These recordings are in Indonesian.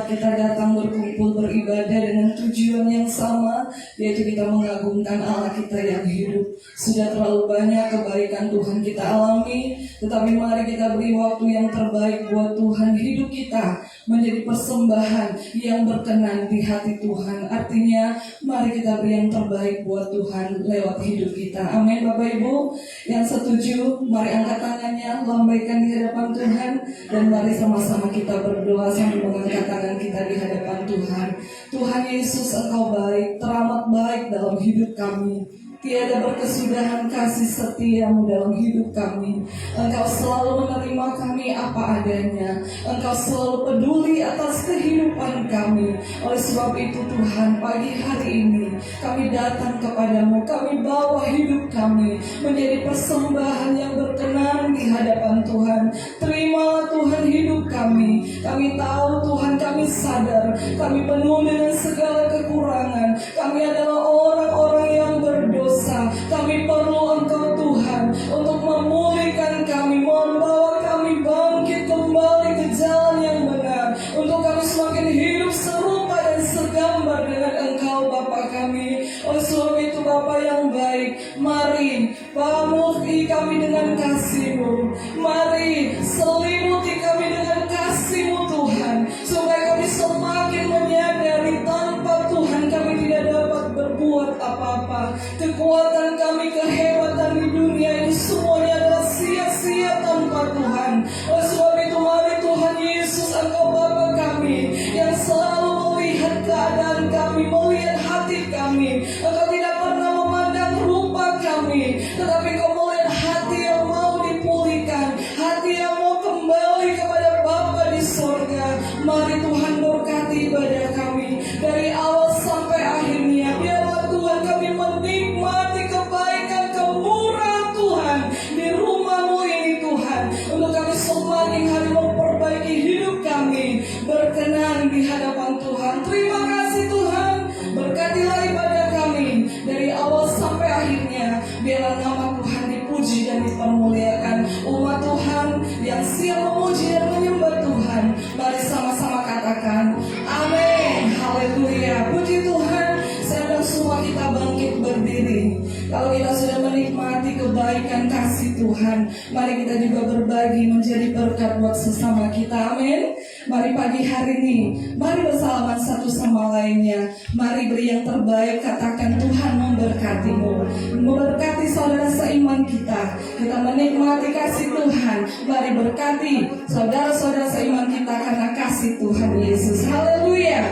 kita datang berkumpul beribadah dengan tujuan yang sama, yaitu kita mengagungkan Allah kita yang hidup. Sudah terlalu banyak kebaikan Tuhan kita alami, tetapi mari kita beri waktu yang terbaik buat Tuhan. Hidup kita menjadi persembahan yang berkenan di hati Tuhan. Artinya mari kita beri yang terbaik buat Tuhan lewat hidup kita. Amin. Bapak Ibu yang setuju, mari angkat tangannya, lambaikan di hadapan Tuhan, dan mari sama-sama kita berdoa sambil mengangkat tangan kita di hadapan Tuhan. Tuhan Yesus, Engkau baik, teramat baik dalam hidup kami. Tiada berkesudahan kasih setiamu dalam hidup kami. Engkau selalu menerima kami apa adanya. Engkau selalu peduli atas kehidupan kami. Oleh sebab itu Tuhan, pagi hari ini kami datang kepadamu. Kami bawa hidup kami menjadi persembahan yang berkenan di hadapan Tuhan. Terimalah Tuhan hidup kami. Kami tahu Tuhan, kami sadar kami penuh dengan segala kekurangan. Kami adalah orang-orang yang berdosa. Kami perlu Engkau Tuhan untuk memulihkan kami, membawa kami bangkit kembali ke jalan yang benar, untuk kami semakin hidup serupa dan segambar dengan Engkau Bapa kami. Oleh sebab itu Bapa yang baik, mari penuhi kami dengan kasih-Mu. Mari selimuti kami dengan kasih-Mu Tuhan, supaya kami semakin menyadari tanpa Tuhan kami tidak dapat berbuat apa-apa. Kekuatan kami, kehebatan di dunia ini semuanya adalah sia-sia tanpa Tuhan. Oleh sebab itu mari Tuhan Yesus, Engkau Bapa kami yang selalu melihat keadaan kami, melihat hati kami. Engkau tidak pernah memandang rupa kami, tetapi Engkau melihat hati yang mau dipulihkan, hati yang mau kembali kepada Bapa di sorga. Mari Tuhan berkati ibadah kami dari awal sampai akhirnya. Biarlah Tuhan kami menikmati kebaikan kemurahan Tuhan di rumah-Mu ini Tuhan, untuk kami semakin hari memperbaiki hidup kami berkenan di hadapan Tuhan. Terima kasih Tuhan, berkatilah ibadah kami dari awal sampai akhirnya. Biarlah nama Tuhan dipuji dan dipermuliakan. Umat Tuhan yang siap memuji dan menyembah Tuhan, mari sama-sama katakan amin. Haleluya. Puji Tuhan. Sedang semua kita bangkit berdiri. Kalau kita sudah menikmati kebaikan kasih Tuhan, mari kita juga berbagi menjadi berkat buat sesama kita. Amin. Mari pagi hari ini, mari bersalaman satu sama lainnya. Mari beri yang terbaik, katakan Tuhan memberkatimu, memberkati saudara seiman kita. Kita menikmati kasih Tuhan. Mari berkati saudara-saudara seiman kita karena kasih Tuhan Yesus. Haleluya.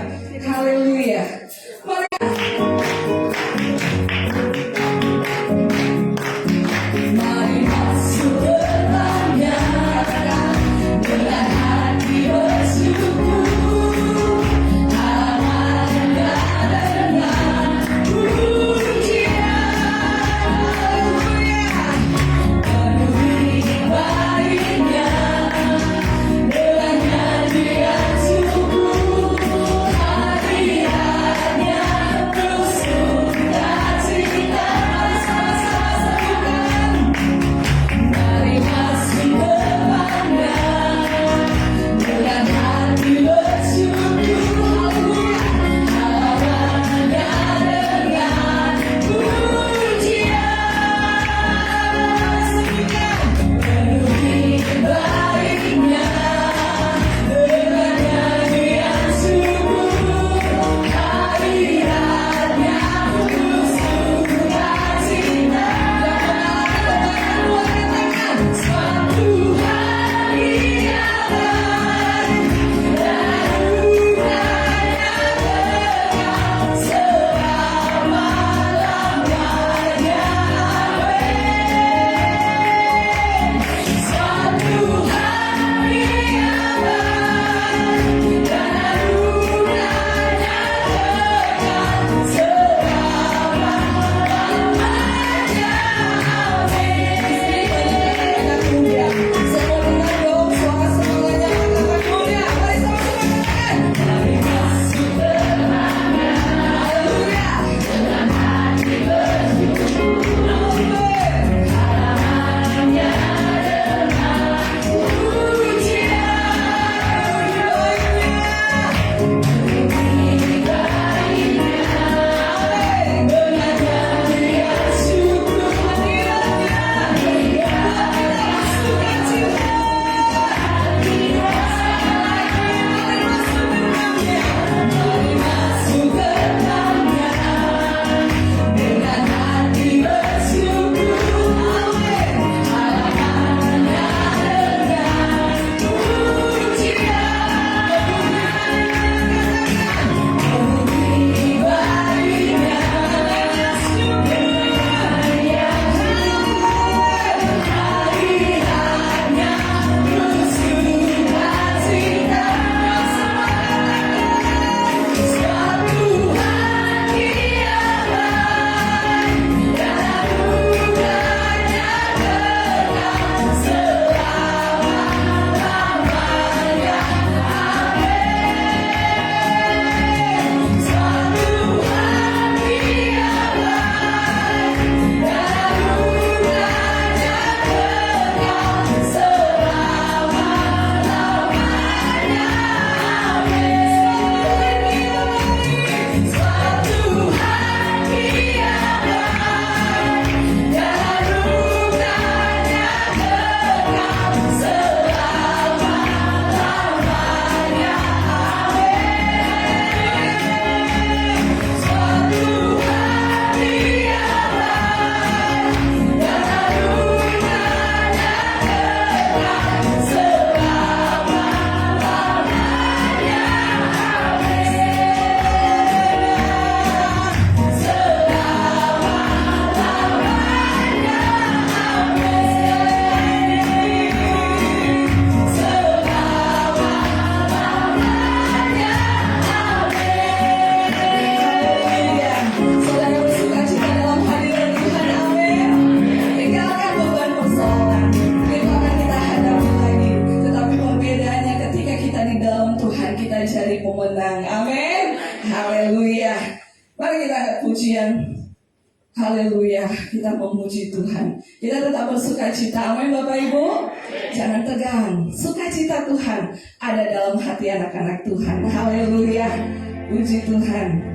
Haleluya. Mari dengan hati bersyukur. firman Tuhan kita jadi pemenang. Amin. Haleluya. Mari kita angkat pujian. Haleluya. Kita memuji Tuhan. Kita tetap bersuka cita. Amin Bapak Ibu. Jangan tegang. Sukacita Tuhan ada dalam hati anak-anak Tuhan. Haleluya. Puji Tuhan.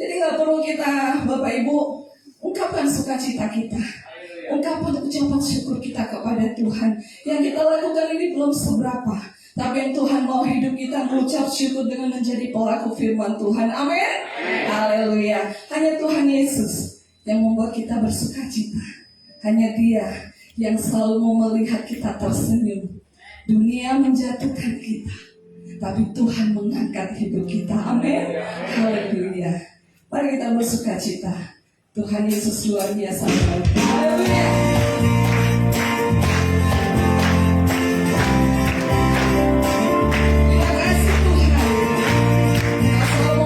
Jadi nggak perlu kita, Bapak Ibu, ungkapkan sukacita kita, ungkapkan ucapan syukur kita kepada Tuhan. Yang kita lakukan ini belum seberapa, tapi yang Tuhan mau hidup kita mengucap syukur dengan menjadi pelaku firman Tuhan. Amin. Haleluya. Hanya Tuhan Yesus yang membuat kita bersukacita. Hanya Dia yang selalu mau melihat kita tersenyum. Dunia menjatuhkan kita, tapi Tuhan mengangkat hidup kita. Amin. Haleluya. Mari kita bersukacita. Tuhan Yesus luar biasa. Haleluya. Terima kasih Tuhan. Kau selalu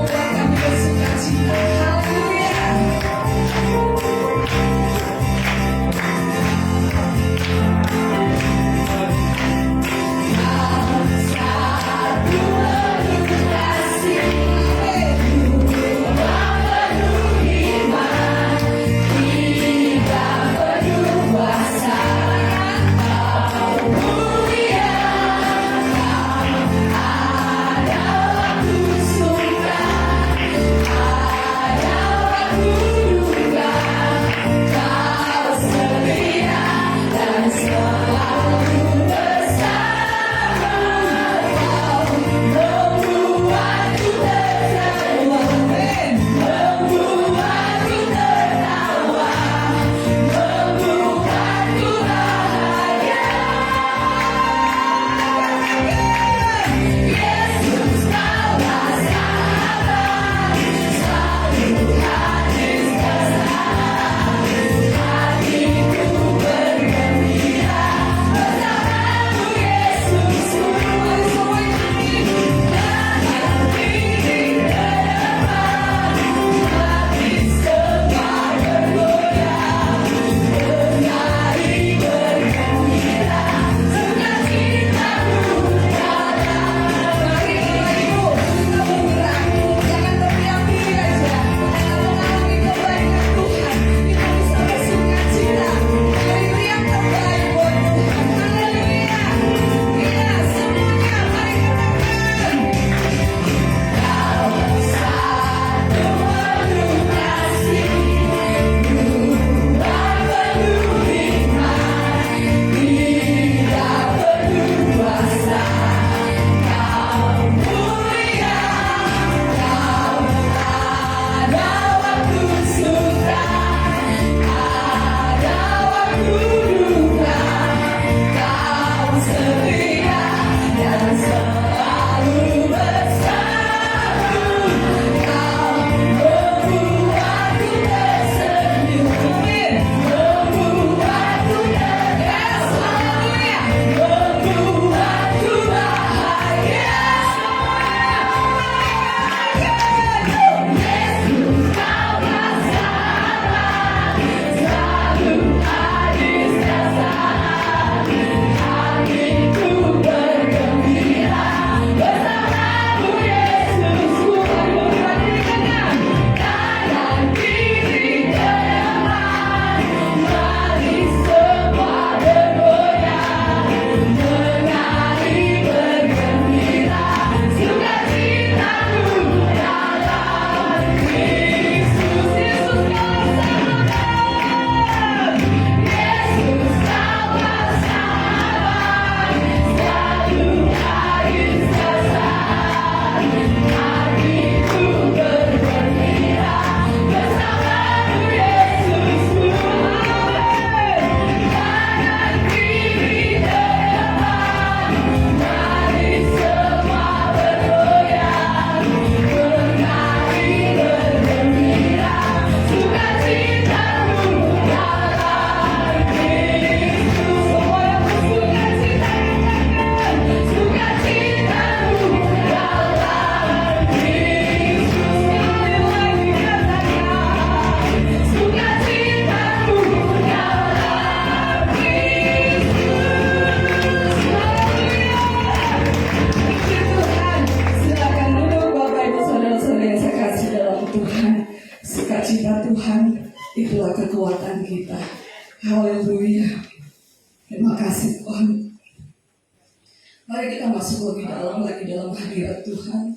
sukacita Tuhan, itulah kekuatan kita. Haleluya. Terima kasih Tuhan. Mari kita masuk lagi dalam hadirat Tuhan.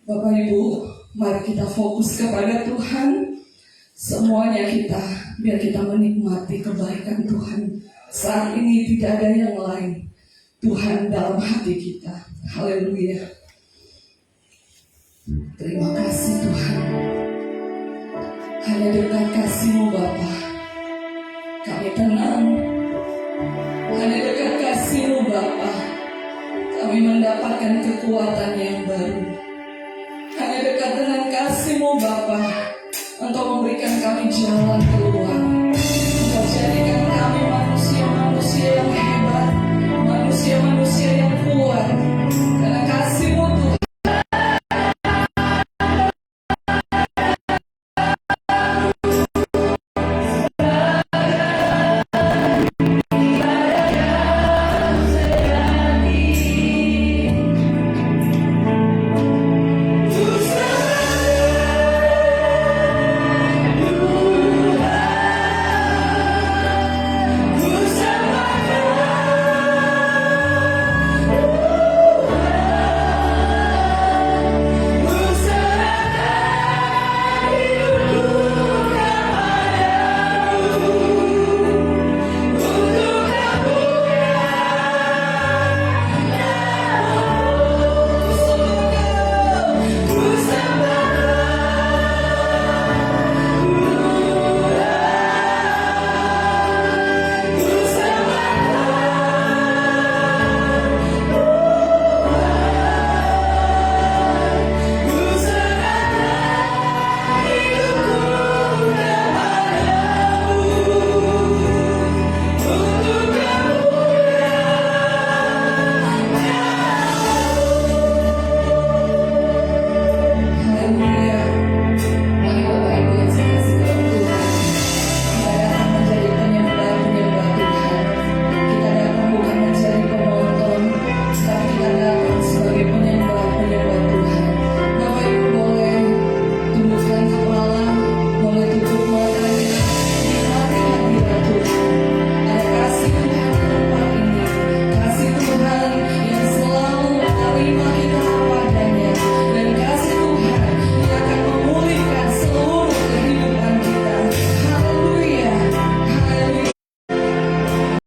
Bapak Ibu, mari kita fokus kepada Tuhan. Semuanya kita, biar kita menikmati kebaikan Tuhan. Saat ini tidak ada yang lain. Tuhan dalam hati kita. Haleluya. Terima kasih Tuhan. Hanya dekat kasih-Mu Bapa, kami tenang. Hanya dekat kasih-Mu Bapa, kami mendapatkan kekuatan yang baru. Hanya dekat dengan kasih-Mu Bapa, Engkau memberikan kami jalan keluar.